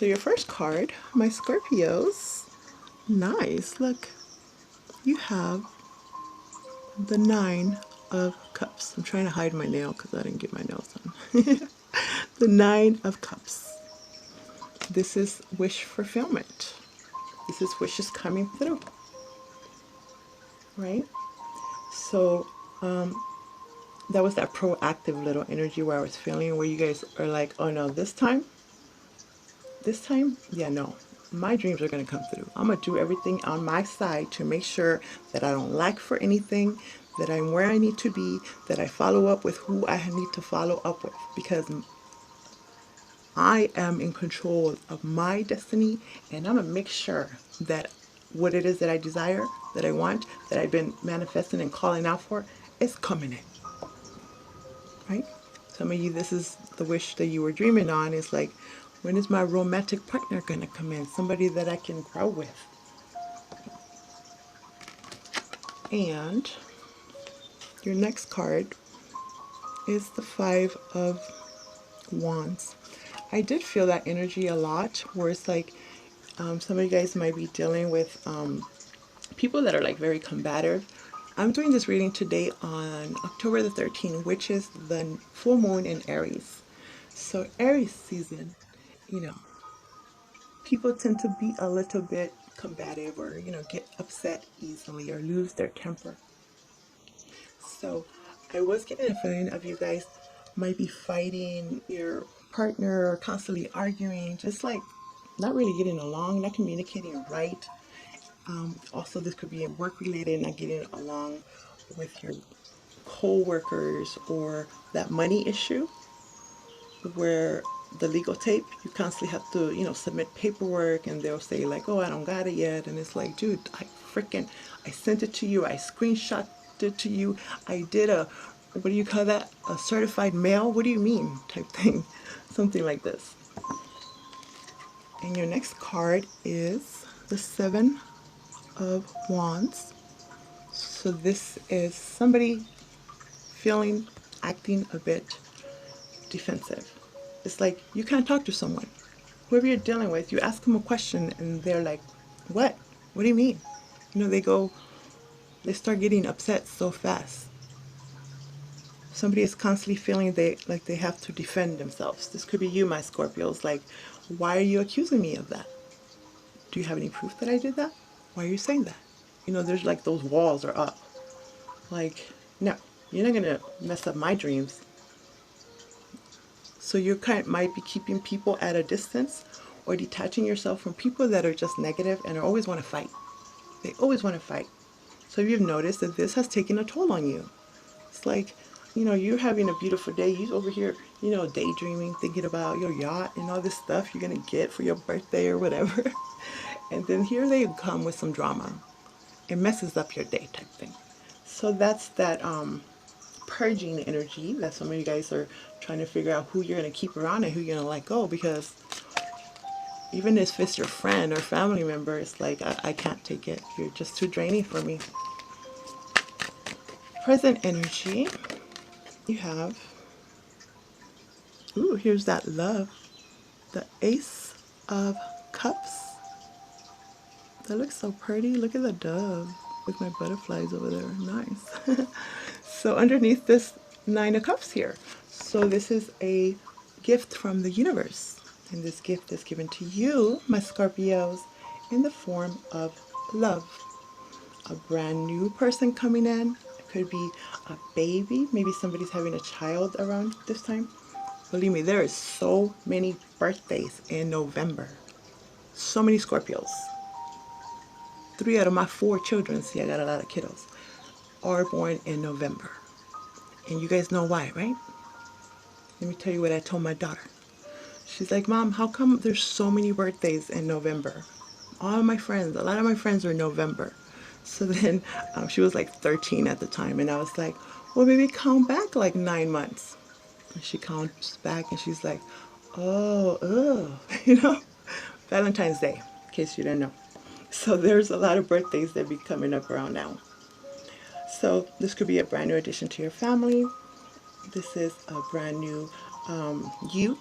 So your first card, my Scorpios, nice. Look, you have the 9 of Cups. I'm trying to hide my nail because I didn't get my nails done. The 9 of Cups. This is wish fulfillment. This is wishes coming through, right? So that was that proactive little energy where I was feeling where you guys are like, oh no, this time, yeah, no, my dreams are going to come through. I'm going to do everything on my side to make sure that I don't lack for anything, that I'm where I need to be, that I follow up with who I need to follow up with, because I am in control of my destiny, and I'm going to make sure that what it is that I desire, that I want, that I've been manifesting and calling out for, is coming in, right? Some of you, this is the wish that you were dreaming on. Is like, when is my romantic partner going to come in? Somebody that I can grow with. And your next card is the 5 of Wands. I did feel that energy a lot, where it's like some of you guys might be dealing with people that are like very combative. I'm doing this reading today on October the 13th, which is the full moon in Aries. So Aries season, you know, people tend to be a little bit combative, or, get upset easily or lose their temper. So I was getting a feeling of you guys might be fighting your partner or constantly arguing, just like not really getting along, not communicating right. Also, this could be work related, not getting along with your co-workers, or that money issue where the legal tape, you constantly have to, submit paperwork, and they'll say like, oh, I don't got it yet. And it's like, dude, I sent it to you. I screenshot it to you. I did what do you call that? A certified mail? What do you mean? Type thing. Something like this. And your next card is the 7 of Wands. So this is somebody acting a bit defensive. It's like you can't talk to someone. Whoever you're dealing with, you ask them a question and they're like, what? What do you mean? They start getting upset so fast. Somebody is constantly feeling they have to defend themselves. This could be you, my Scorpios. Like, why are you accusing me of that? Do you have any proof that I did that? Why are you saying that? There's like those walls are up. Like, no, you're not gonna mess up my dreams. So you might be keeping people at a distance, or detaching yourself from people that are just negative and always want to fight. They always want to fight. So you've noticed that this has taken a toll on you. It's like, you're having a beautiful day. You're over here, daydreaming, thinking about your yacht and all this stuff you're going to get for your birthday or whatever. And then here they come with some drama. It messes up your day type thing. So that's that purging energy that some of you guys are trying to figure out who you're going to keep around and who you're going to let go, because even if it's your friend or family member, it's like, I can't take it. You're just too draining for me. Present energy, you have, here's that love, the Ace of Cups. That looks so pretty. Look at the dove with my butterflies over there. Nice. So underneath this 9 of Cups here. So this is a gift from the universe. And this gift is given to you, my Scorpios, in the form of love. A brand new person coming in. It could be a baby. Maybe somebody's having a child around this time. Believe me, there is so many birthdays in November. So many Scorpios. 3 out of my 4 children, see, I got a lot of kiddos, are born in November. And you guys know why, right? Let me tell you what I told my daughter. She's like, Mom, how come there's so many birthdays in November? A lot of my friends are November. So then she was like 13 at the time. And I was like, well, maybe count back like 9 months. And she counts back and she's like, oh, Valentine's Day, in case you didn't know. So there's a lot of birthdays that be coming up around now. So this could be a brand new addition to your family. This is a brand new you.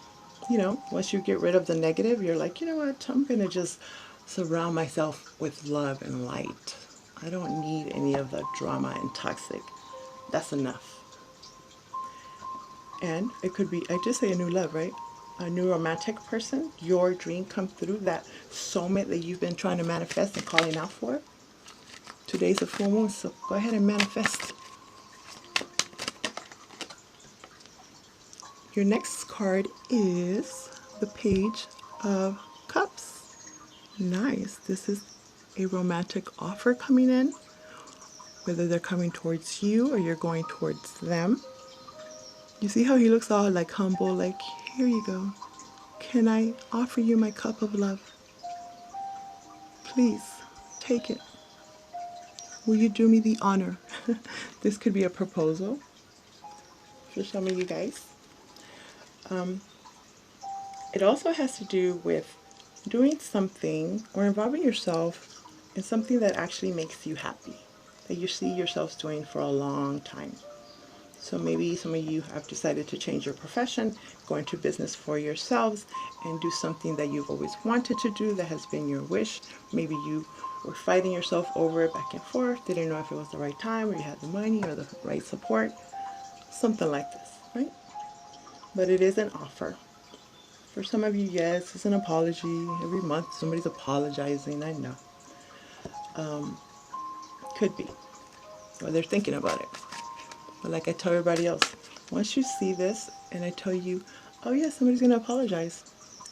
You know, once you get rid of the negative, you're like, you know what, I'm going to just surround myself with love and light. I don't need any of the drama and toxic. That's enough. And it could be, I just say a new love, right? A new romantic person, your dream come through, that soulmate that you've been trying to manifest and calling out for. Today's a full moon, so go ahead and manifest. Your next card is the Page of Cups. Nice. This is a romantic offer coming in, whether they're coming towards you or you're going towards them. You see how he looks all like humble, like, here you go. Can I offer you my cup of love? Please take it. Will you do me the honor? This could be a proposal for some of you guys. It also has to do with doing something or involving yourself in something that actually makes you happy, that you see yourselves doing for a long time. So maybe some of you have decided to change your profession, go into business for yourselves, and do something that you've always wanted to do, that has been your wish. Maybe you were fighting yourself over it back and forth, didn't know if it was the right time, or you had the money or the right support, something like this, right? But it is an offer. For some of you, yes, it's an apology. Every month somebody's apologizing, I know. Could be. Or they're thinking about it. But like I tell everybody else, once you see this and I tell you, oh yeah, somebody's going to apologize.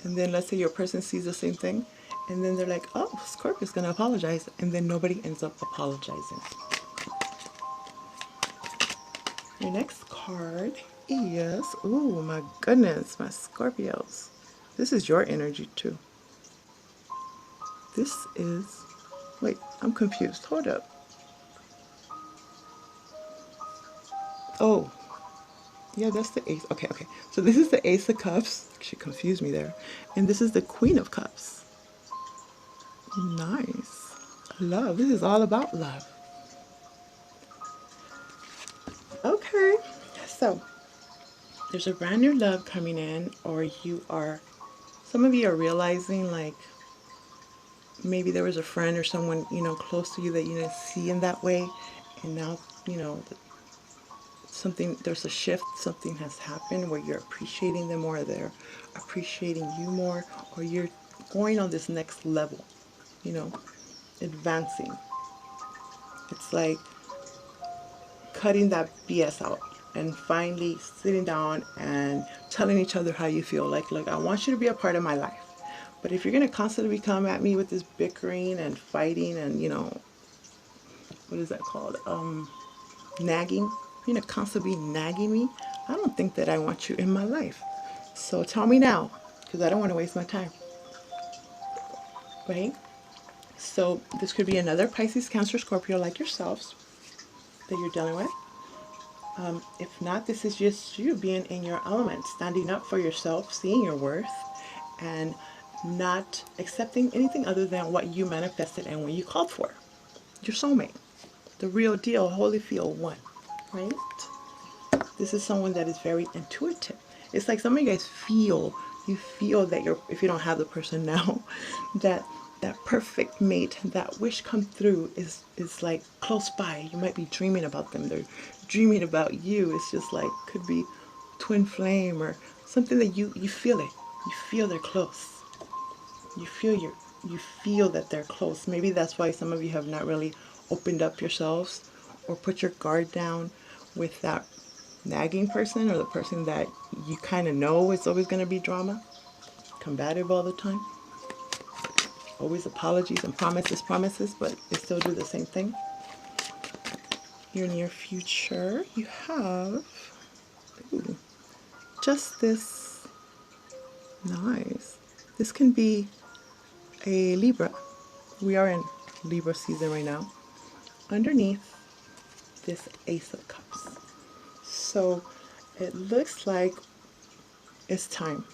And then let's say your person sees the same thing. And then they're like, oh, Scorpio's going to apologize. And then nobody ends up apologizing. Your next card is, oh my goodness, my Scorpios. This is your energy too. This is, wait, I'm confused. Hold up. Oh, yeah, that's the Ace. Okay, okay. So this is the Ace of Cups. She confused me there. And this is the Queen of Cups. Nice. Love. This is all about love. Okay. So there's a brand new love coming in, or some of you are realizing, like, maybe there was a friend or someone, close to you that you didn't see in that way. And now, there's a shift, something has happened where you're appreciating them more, they're appreciating you more, or you're going on this next level, advancing. It's like cutting that BS out and finally sitting down and telling each other how you feel. Like, look, I want you to be a part of my life. But if you're going to constantly come at me with this bickering and fighting and, what is that called? Nagging. You're going to constantly be nagging me. I don't think that I want you in my life. So tell me now, because I don't want to waste my time. Right? So this could be another Pisces, Cancer, Scorpio like yourselves that you're dealing with. If not, this is just you being in your element, standing up for yourself, seeing your worth, and not accepting anything other than what you manifested and what you called for. Your soulmate, the real deal, Holyfield one, right? This is someone that is very intuitive. It's like some of you guys feel that if you don't have the person now, that perfect mate, that wish come through is like close by. You might be dreaming about them. They're dreaming about you. It's just like, could be twin flame or something that you feel it. You feel they're close. You feel that they're close. Maybe that's why some of you have not really opened up yourselves or put your guard down with that nagging person, or the person that you kind of know is always going to be drama, combative all the time. Always apologies and promises, but they still do the same thing. Your near future, you have Justice. Nice. This can be a Libra. We are in Libra season right now. Underneath this Ace of Cups. So it looks like it's time.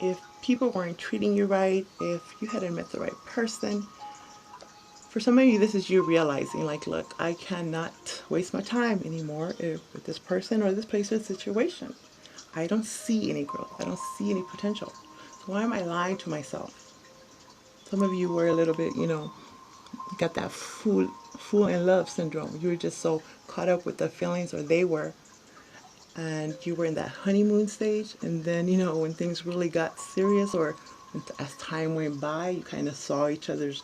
If people weren't treating you right, if you hadn't met the right person, for some of you, this is you realizing, like, look, I cannot waste my time anymore with this person or this place or situation. I don't see any growth. I don't see any potential. So why am I lying to myself? Some of you were a little bit, got that fool in love syndrome. You were just so caught up with the feelings, or they were, and you were in that honeymoon stage. And then, when things really got serious, or as time went by, you kind of saw each other's,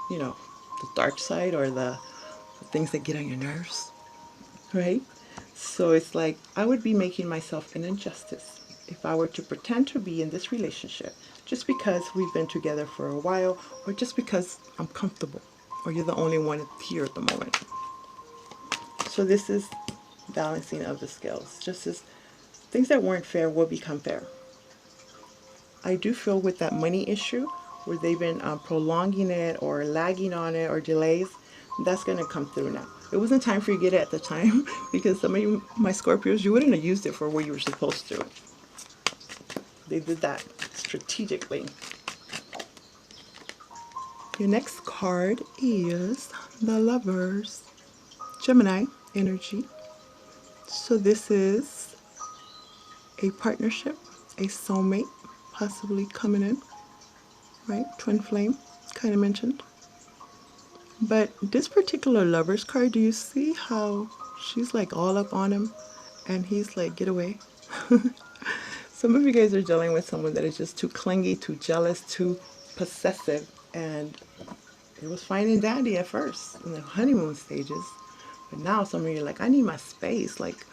the dark side, or the things that get on your nerves, right? So it's like I would be making myself an injustice if I were to pretend to be in this relationship just because we've been together for a while, or just because I'm comfortable, or you're the only one here at the moment. So this is balancing of the scales. Just as things that weren't fair will become fair. I do feel with that money issue, where they've been prolonging it, or lagging on it, or delays, that's going to come through now. It wasn't time for you to get it at the time because some of you, my Scorpios, you wouldn't have used it for what you were supposed to. They did that strategically. Your next card is the Lovers, Gemini energy. So this is a partnership, a soulmate, possibly coming in, right? Twin flame, kind of mentioned. But this particular Lovers card, do you see how she's like all up on him and he's like, get away? Some of you guys are dealing with someone that is just too clingy, too jealous, too possessive, and it was fine and dandy at first in the honeymoon stages. But now some of you are like, I need my space. Like,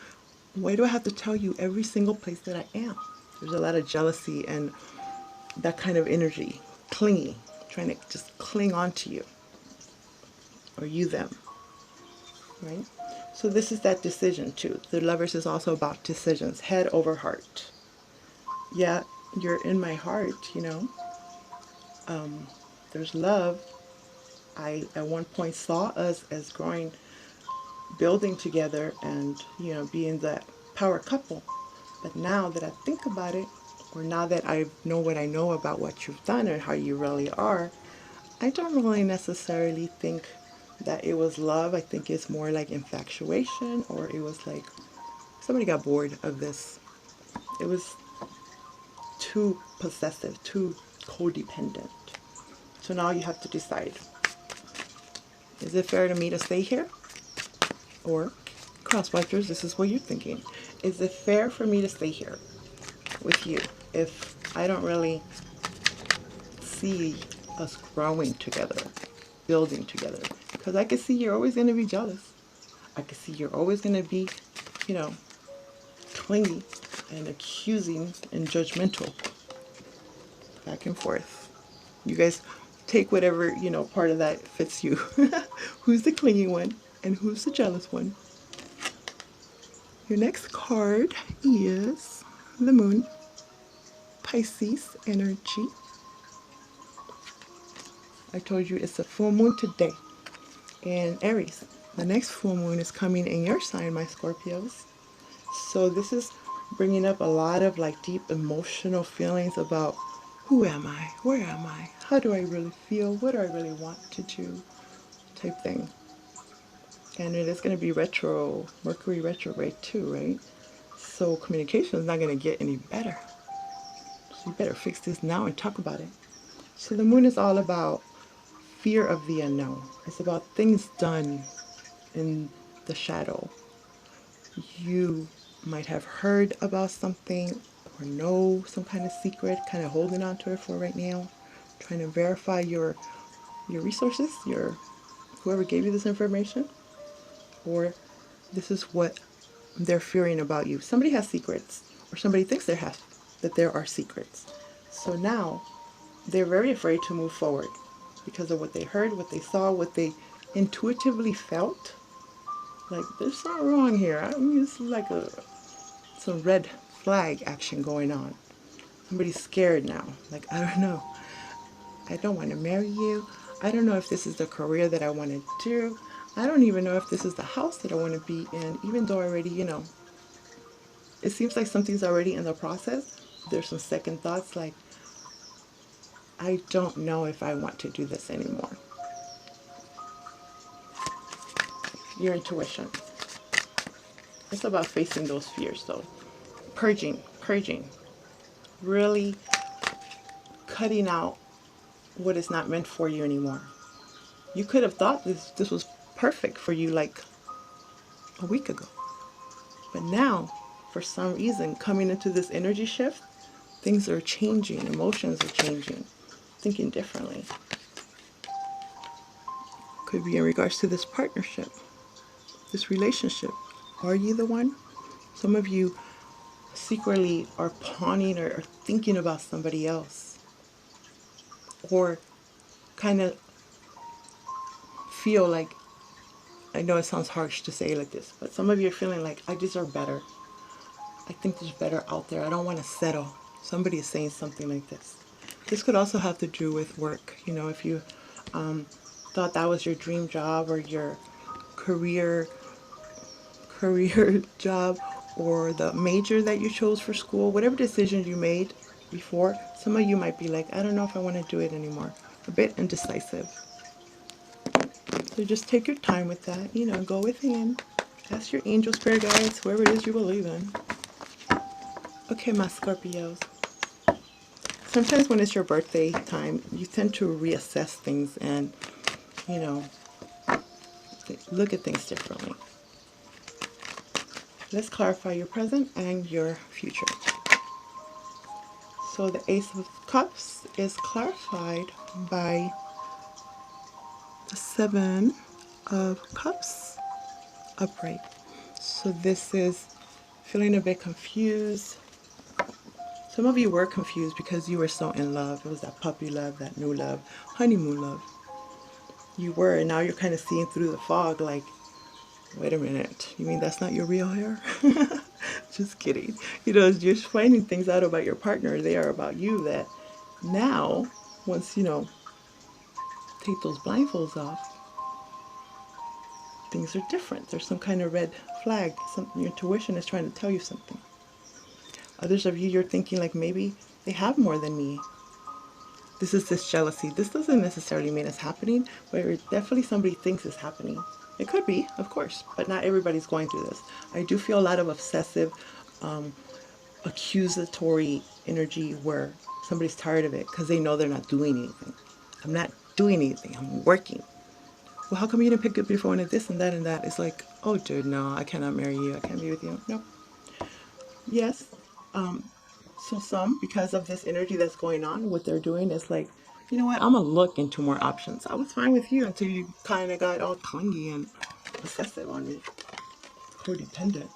why do I have to tell you every single place that I am? There's a lot of jealousy and that kind of energy, clingy, trying to just cling on to you, or you them, right? So this is that decision too. The Lovers is also about decisions, head over heart. Yeah, you're in my heart, There's love. I at one point saw us as growing, building together, and being that power couple. But now that I think about it, or now that I know what I know about what you've done and how you really are, I don't really necessarily think that it was love. I think it's more like infatuation, or it was like somebody got bored of this. It was too possessive, too codependent. So now you have to decide, is it fair to me to stay here? Or, crosswatchers, this is what you're thinking. Is it fair for me to stay here with you if I don't really see us growing together, building together? Because I can see you're always going to be jealous. I can see you're always going to be, you know, clingy and accusing and judgmental. Back and forth. You guys take whatever, part of that fits you. Who's the clingy one and who's the jealous one? Your next card is the Moon, Pisces energy. I told you it's a full moon today in Aries. The next full moon is coming in your sign, my Scorpios. So this is bringing up a lot of like deep emotional feelings about who am I? Where am I? How do I really feel? What do I really want to do? Type thing. And it is going to be retro, Mercury retrograde too, right? So communication is not going to get any better. So you better fix this now and talk about it. So the moon is all about fear of the unknown. It's about things done in the shadow. You might have heard about something or know some kind of secret, kind of holding on to it for right now, trying to verify your resources, your whoever gave you this information, or this is what they're fearing about you. Somebody has secrets, or somebody thinks that there are secrets. So now they're very afraid to move forward because of what they heard, what they saw, what they intuitively felt. Like, there's something wrong here. I mean, it's like some red flag action going on. Somebody's scared now. Like, I don't know. I don't want to marry you. I don't know if this is the career that I want to do. I don't even know if this is the house that I want to be in, even though already, it seems like something's already in the process. There's some second thoughts like, I don't know if I want to do this anymore. Your intuition. It's about facing those fears, though. Purging. really cutting out what is not meant for you anymore. You could have thought this was perfect for you like a week ago. But now, for some reason, coming into this energy shift, things are changing, emotions are changing, thinking differently. Could be in regards to this partnership, this relationship. Are you the one? Some of you secretly are pawning or thinking about somebody else, or kind of feel like, I know it sounds harsh to say like this, but some of you are feeling like, I deserve better. I think there's better out there. I don't want to settle. Somebody is saying something like this. This could also have to do with work. You know, if you thought that was your dream job or your career job, or the major that you chose for school, whatever decision you made before, some of you might be like, I don't know if I want to do it anymore. A bit indecisive. So just take your time with that. You know, go within. Ask your angel, spirit guides, whoever it is you believe in. Okay, my Scorpios. Sometimes when it's your birthday time, you tend to reassess things and, you know, look at things differently. Let's clarify your present and your future. So the Ace of Cups is clarified by the Seven of Cups upright. So this is feeling a bit confused. Some of you were confused because you were so in love. It was that puppy love, that new love, honeymoon love. You were, and now you're kind of seeing through the fog like, wait a minute, you mean that's not your real hair? Just kidding. You know, you're finding things out about your partner. They are about you that now, once, you know, take those blindfolds off, things are different. There's some kind of red flag. Your intuition is trying to tell you something. Others of you, you're thinking like, maybe they have more than me. This is this jealousy. This doesn't necessarily mean it's happening, but definitely somebody thinks it's happening. It could be, of course, but not everybody's going through this. I do feel a lot of obsessive, accusatory energy where somebody's tired of it because they know they're not doing anything. I'm not doing anything. I'm working. Well, how come you didn't pick up your phone at this and that and that? It's like, oh, dude, no, I cannot marry you. I can't be with you. No. Yes. So some, because of this energy that's going on, what they're doing is like, you know what, I'm going to look into more options. I was fine with you until you kind of got all clingy and possessive on me. Codependent.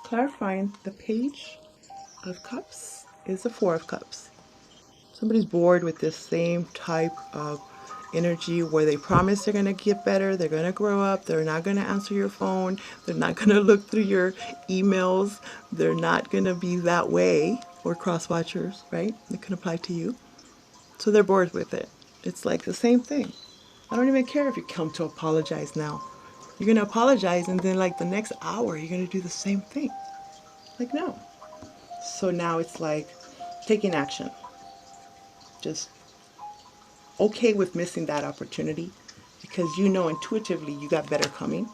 Clarifying the Page of Cups is the Four of Cups. Somebody's bored with this same type of energy where they promise they're going to get better, they're going to grow up, they're not going to answer your phone, they're not going to look through your emails, they're not going to be that way, or cross watchers, right? It can apply to you. So they're bored with it. It's like the same thing. I don't even care if you come to apologize now. You're going to apologize and then like the next hour you're going to do the same thing. Like, no. So now it's like taking action. Just okay with missing that opportunity because you know intuitively you got better coming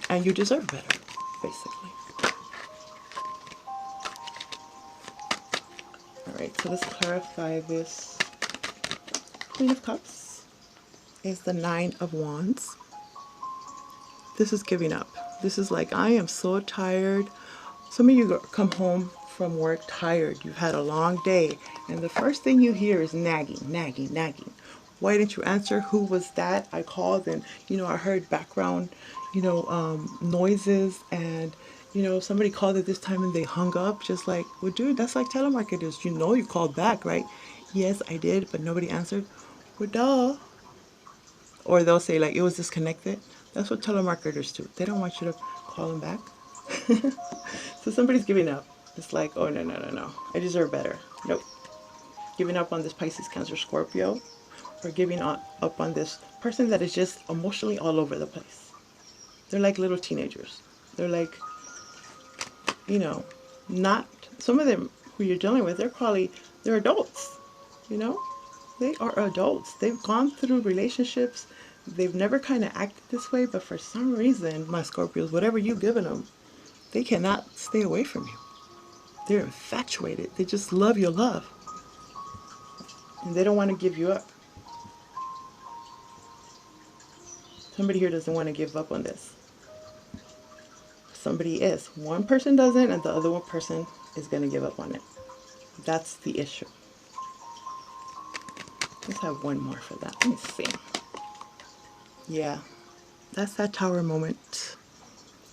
and you deserve better, basically. All right, so let's clarify this. Queen of Cups is the Nine of Wands. This is giving up. This is like, I am so tired. Some of you come home from work tired. You've had a long day, and the first thing you hear is nagging, nagging, nagging. Why didn't you answer? Who was that? I called, and I heard background, noises, and somebody called at this time and they hung up. Just like, well, dude, that's like telemarketers. You called back, right? Yes, I did, but nobody answered. Well, duh. Or they'll say like it was disconnected. That's what telemarketers do. They don't want you to call them back. So somebody's giving up. It's like, oh, no, no, no, no. I deserve better. Nope. Giving up on this Pisces, Cancer, Scorpio, or giving up on this person that is just emotionally all over the place. They're like little teenagers. They're like, not, some of them who you're dealing with, they're adults, They are adults. They've gone through relationships. They've never kind of acted this way, but for some reason, my Scorpios, whatever you've given them, they cannot stay away from you. They're infatuated. They just love your love. And they don't want to give you up. Somebody here doesn't want to give up on this. Somebody is. One person doesn't, and the other one person is going to give up on it. That's the issue. Let's have one more for that. Let me see. Yeah, that's that tower moment.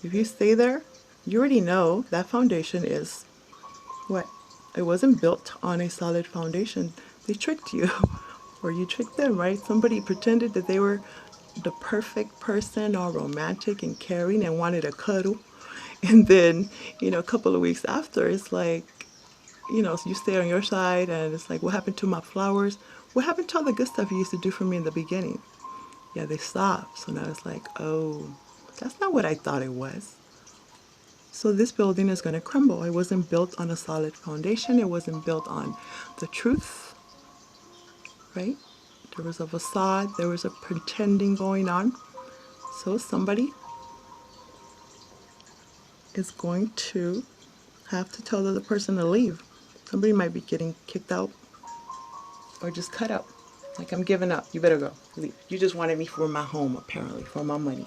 If you stay there, you already know that foundation is what? It wasn't built on a solid foundation. They tricked you, or you tricked them, right? Somebody pretended that they were the perfect person, all romantic and caring and wanted a cuddle. And then, a couple of weeks after, it's like, you stay on your side and it's like, what happened to my flowers? What happened to all the good stuff you used to do for me in the beginning? Yeah, they stopped. So now it's like, oh, that's not what I thought it was. So this building is going to crumble. It wasn't built on a solid foundation. It wasn't built on the truth, right? There was a facade. There was a pretending going on. So somebody is going to have to tell the other person to leave. Somebody might be getting kicked out or just cut out. Like, I'm giving up. You better go. Leave. You just wanted me for my home, apparently, for my money.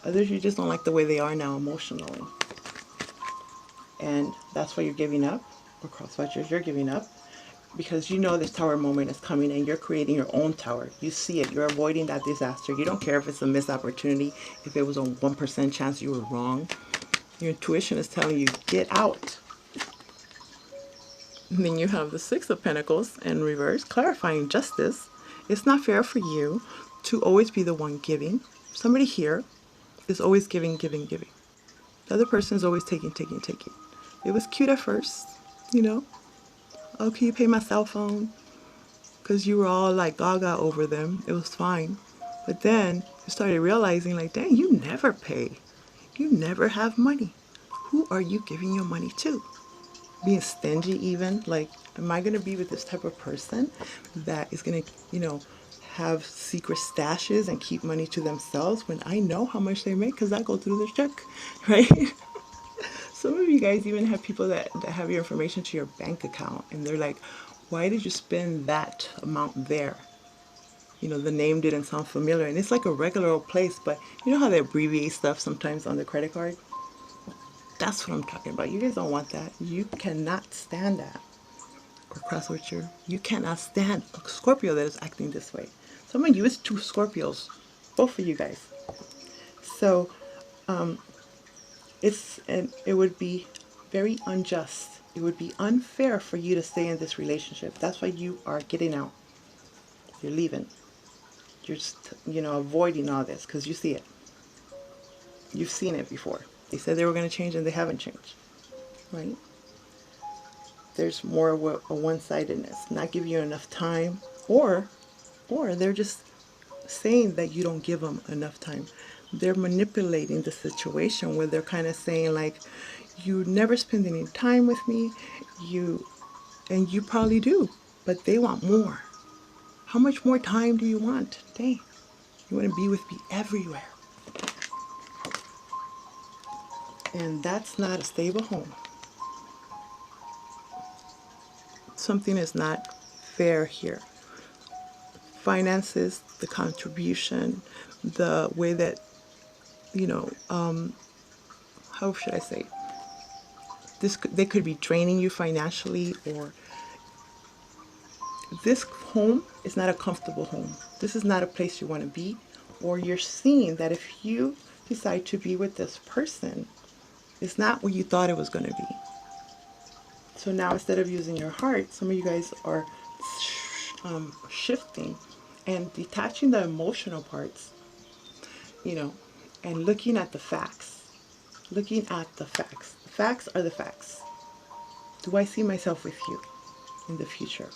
Others, you just don't like the way they are now emotionally. And that's why you're giving up. Or crosswatchers, you're giving up. Because you know this tower moment is coming and you're creating your own tower. You see it. You're avoiding that disaster. You don't care if it's a missed opportunity. If it was a 1% chance you were wrong. Your intuition is telling you, get out. And then you have the Six of Pentacles in reverse, clarifying justice. It's not fair for you to always be the one giving. Somebody here is always giving, giving, giving. The other person is always taking, taking, taking. It was cute at first, Oh, can you pay my cell phone? Because you were all like gaga over them. It was fine. But then you started realizing, like, dang, you never pay. You never have money. Who are you giving your money to? Being stingy even. Like, am I going to be with this type of person that is going to, have secret stashes and keep money to themselves when I know how much they make because I go through the check, right? Some of you guys even have people that have your information to your bank account and they're like, why did you spend that amount there? The name didn't sound familiar and it's like a regular old place, but you know how they abbreviate stuff sometimes on the credit card? That's what I'm talking about. You guys don't want that. You cannot stand that. Or crosswatcher, you cannot stand a Scorpio that is acting this way. Some of you is two Scorpios, both of you guys. So it would be very unjust. It would be unfair for you to stay in this relationship. That's why you are getting out. You're leaving. You're just, avoiding all this because you see it. You've seen it before. They said they were going to change and they haven't changed, right? There's more of a one-sidedness, not giving you enough time, or they're just saying that you don't give them enough time. They're manipulating the situation where they're kind of saying like, you never spend any time with me, and you probably do, but they want more. How much more time do you want? Dang, you want to be with me everywhere. And that's not a stable home. Something is not fair here. Finances, the contribution, the way that, how should I say? They could be draining you financially, or this home is not a comfortable home. This is not a place you want to be, or you're seeing that if you decide to be with this person, it's not what you thought it was going to be. So now instead of using your heart, some of you guys are shifting and detaching the emotional parts, and looking at the facts. Looking at the facts. The facts are the facts. Do I see myself with you in the future?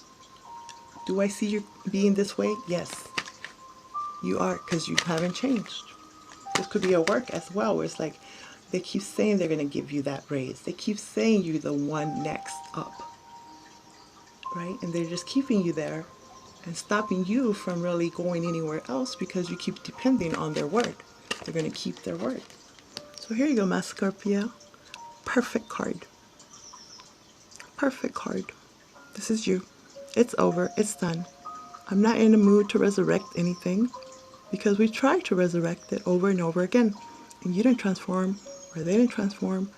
Do I see you being this way? Yes, you are, because you haven't changed. This could be at work as well, where it's like they keep saying they're going to give you that raise. They keep saying you're the one next up, right? And they're just keeping you there and stopping you from really going anywhere else because you keep depending on their word. They're going to keep their word. So here you go, my Scorpio. Perfect card. Perfect card. This is you. It's over. It's done. I'm not in the mood to resurrect anything because we tried to resurrect it over and over again. And you didn't transform, or they didn't transform.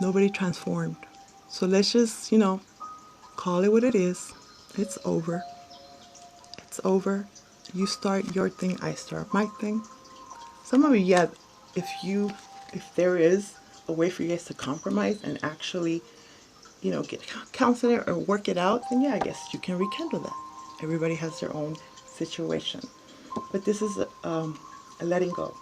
Nobody transformed. So let's just, call it what it is. It's over. It's over. You start your thing, I start my thing. Some of you, yeah, if there is a way for you guys to compromise and actually, get counseling or work it out, then yeah, I guess you can rekindle that. Everybody has their own situation. But this is a letting go.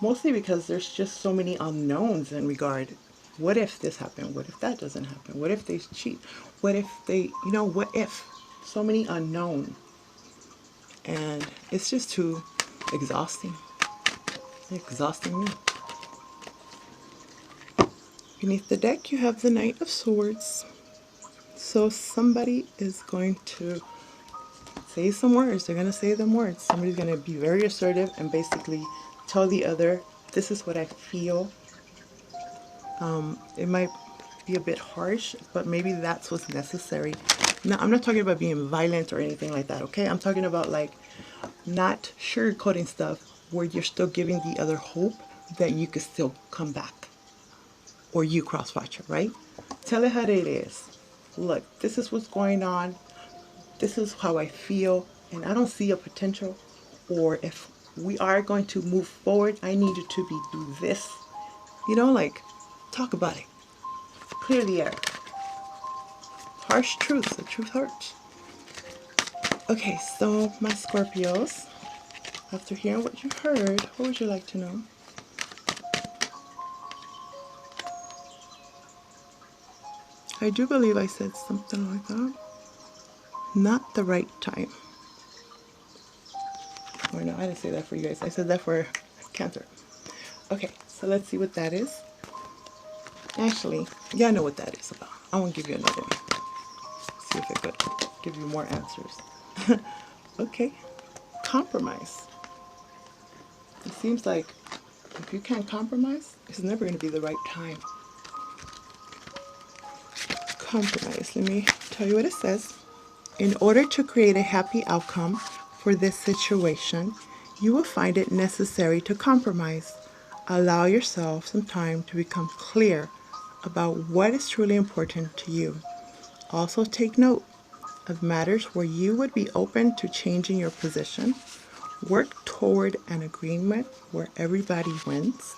Mostly because there's just so many unknowns in regard. What if this happened? What if that doesn't happen? What if they cheat? What if they, what if? So many unknown. And it's just too exhausting. Exhausting me. Beneath the deck, you have the Knight of Swords. So somebody is going to say some words. They're going to say them words. Somebody's going to be very assertive and basically tell the other, this is what I feel. It might be a bit harsh, but maybe that's what's necessary. Now, I'm not talking about being violent or anything like that, okay? I'm talking about like not sugarcoating stuff where you're still giving the other hope that you could still come back. Or you cross-watcher, right? Tell it how it is. Look, this is what's going on. This is how I feel. And I don't see a potential. Or if we are going to move forward, I need you to do this. Talk about it. Clear the air. Harsh truths. The truth hurts. Okay, so my Scorpios, after hearing what you heard, what would you like to know? I do believe I said something like that. Not the right time. Or no, I didn't say that for you guys. I said that for Cancer. Okay, so let's see what that is. Actually, yeah, I know what that is about. I want to give you another one. See if it could give you more answers. Okay, compromise. It seems like if you can't compromise, it's never going to be the right time. Compromise. Let me tell you what it says. In order to create a happy outcome for this situation, you will find it necessary to compromise. Allow yourself some time to become clear about what is truly important to you. Also take note of matters where you would be open to changing your position. Work toward an agreement where everybody wins.